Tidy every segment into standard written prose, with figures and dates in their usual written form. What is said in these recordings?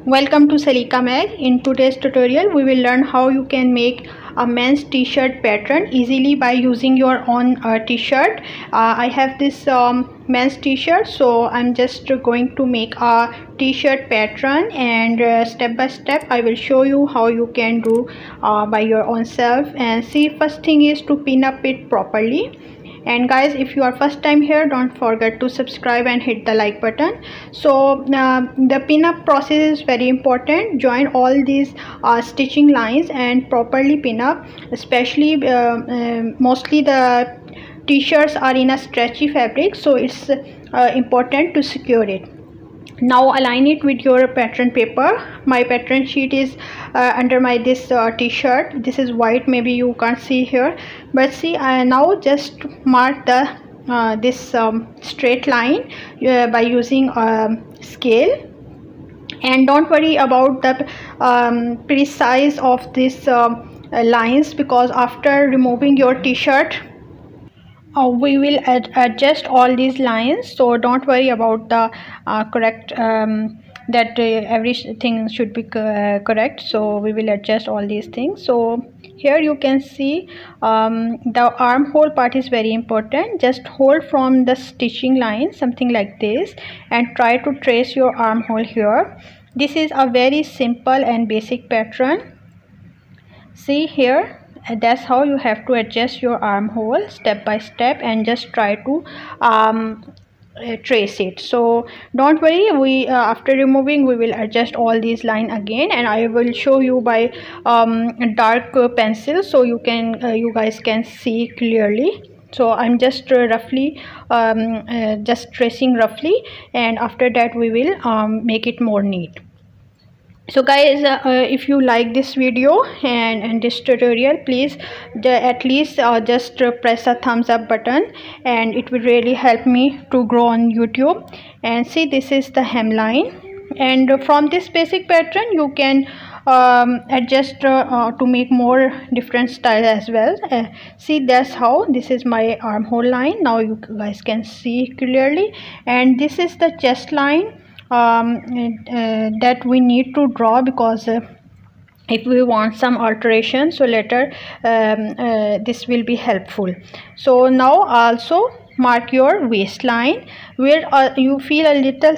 Welcome to Salika Mag. In today's tutorial we will learn how you can make a men's t-shirt pattern easily by using your own t-shirt. I have this men's t-shirt, so I'm just going to make a t-shirt pattern, and step by step I will show you how you can do by your own self. And see, first thing is to pin up it properly. And guys, if you are first time here, don't forget to subscribe and hit the like button. So the pin-up process is very important. Join all these stitching lines and properly pin up, especially mostly the t-shirts are in a stretchy fabric, so it's important to secure it. Now align it with your pattern paper. My pattern sheet is under my this t-shirt. This is white, maybe you can't see here, but see, now just mark the this straight line by using scale. And don't worry about the precise of this lines, because after removing your t-shirt we will adjust all these lines, so don't worry about the correct that everything should be correct. So we will adjust all these things. So here you can see the armhole part is very important. Just hold from the stitching line something like this and try to trace your armhole here. This is a very simple and basic pattern. See here, that's how you have to adjust your armhole step by step, and just try to trace it. So don't worry, we after removing we will adjust all these lines again, and I will show you by dark pencil so you guys can see clearly. So I'm just roughly just tracing roughly, and after that we will make it more neat. So guys, if you like this video and this tutorial, please at least just press a thumbs up button, and it will really help me to grow on YouTube. And see, this is the hemline, and from this basic pattern you can adjust to make more different style as well. See, that's how this is my armhole line. Now you guys can see clearly, and this is the chest line that we need to draw, because if we want some alteration, so later this will be helpful. So now also mark your waistline where you feel a little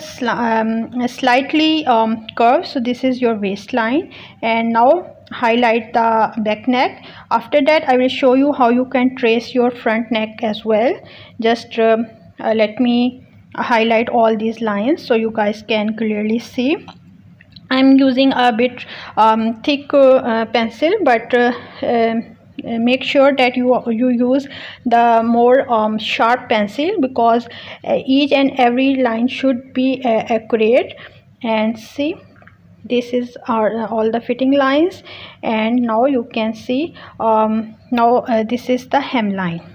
slightly curved, so this is your waistline. And now highlight the back neck. After that I will show you how you can trace your front neck as well. Just let me highlight all these lines so you guys can clearly see. I'm using a bit thick pencil, but make sure that you use the more sharp pencil, because each and every line should be accurate. And see, this is all the fitting lines, and now you can see this is the hemline.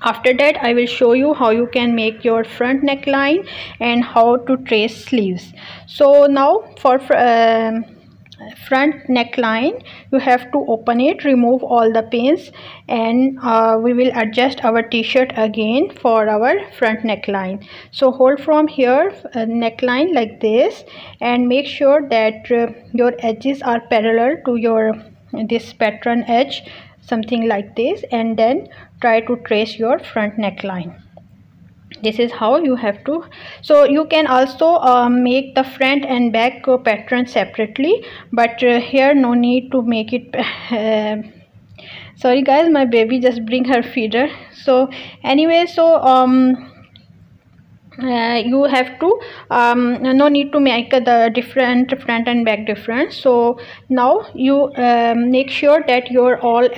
After that I will show you how you can make your front neckline and how to trace sleeves. So now for front neckline you have to open it, remove all the pins, and we will adjust our t-shirt again for our front neckline. So hold from here neckline like this, and make sure that your edges are parallel to your this pattern edge, something like this, and then try to trace your front neckline. This is how you have to. So you can also make the front and back pattern separately, but here no need to make it sorry guys, my baby just bring her feeder. So anyway, so you have to no need to make the different front and back difference. So now you make sure that your all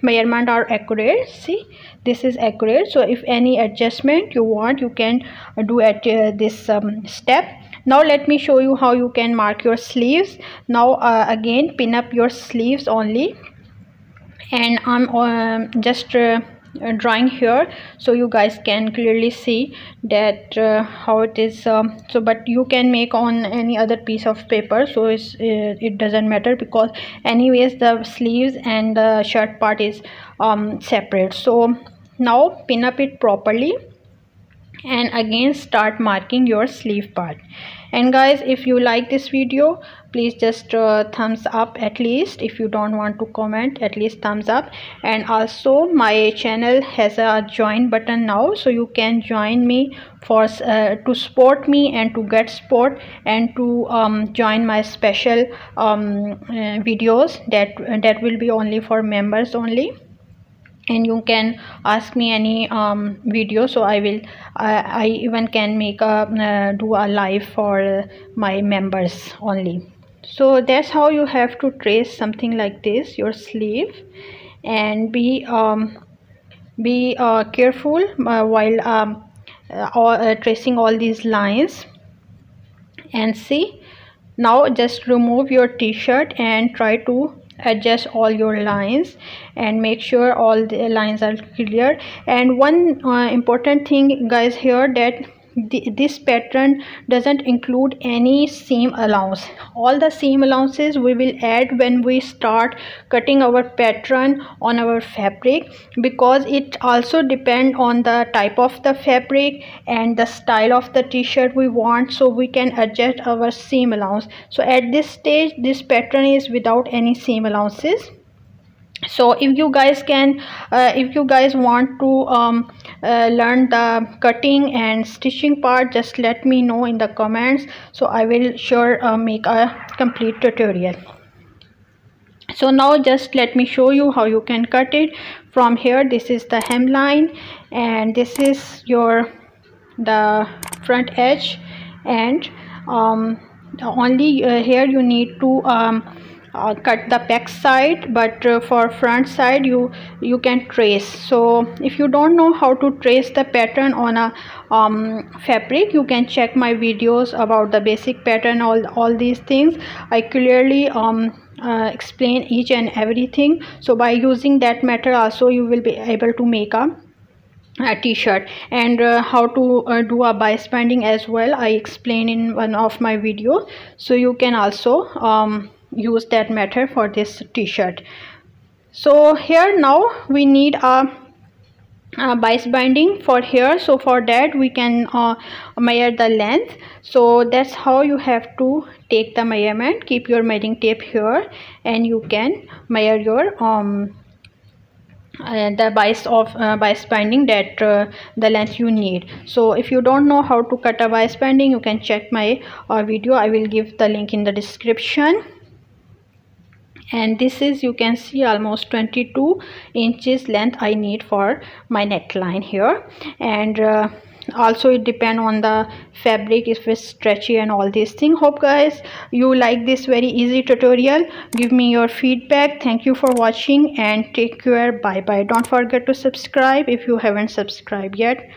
measurement are accurate. See, this is accurate, so if any adjustment you want, you can do at this step. Now let me show you how you can mark your sleeves. Now again pin up your sleeves only, and I'm just drawing here so you guys can clearly see that how it is. So but you can make on any other piece of paper, so it doesn't matter, because anyways the sleeves and the shirt part is separate. So now pin up it properly, and again start marking your sleeve part. And guys, if you like this video, please just thumbs up. At least if you don't want to comment, at least thumbs up. And also my channel has a join button now, so you can join me for to support me and to get support and to join my special videos that will be only for members only. And you can ask me any video, so I even can make a do a live for my members only. So that's how you have to trace something like this, your sleeve. And be careful while tracing all these lines. And see, now just remove your t-shirt and try to adjust all your lines and make sure all the lines are clear. And one important thing guys here, that this pattern doesn't include any seam allowance. All the seam allowances we will add when we start cutting our pattern on our fabric, because it also depends on the type of the fabric and the style of the t-shirt we want, so we can adjust our seam allowance. So at this stage this pattern is without any seam allowances. So if you guys want to learn the cutting and stitching part, just let me know in the comments, so I will sure make a complete tutorial. So now just let me show you how you can cut it from here. This is the hemline and this is the front edge, and only here you need to cut the back side, but for front side you can trace. So if you don't know how to trace the pattern on a fabric, you can check my videos about the basic pattern, all these things. I clearly explain each and everything. So by using that method also you will be able to make a t-shirt. And how to do a bias binding as well, I explain in one of my videos, so you can also use that method for this t-shirt. So here now we need a bias binding for here. So for that we can measure the length. So that's how you have to take the measurement. Keep your measuring tape here and you can measure your the bias binding, that the length you need. So if you don't know how to cut a bias binding, you can check my video. I will give the link in the description. And this is, you can see, almost 22 inches length I need for my neckline here. And also it depends on the fabric, if it's stretchy and all these things. Hope guys you like this very easy tutorial. Give me your feedback. Thank you for watching and take care. Bye bye. Don't forget to subscribe if you haven't subscribed yet.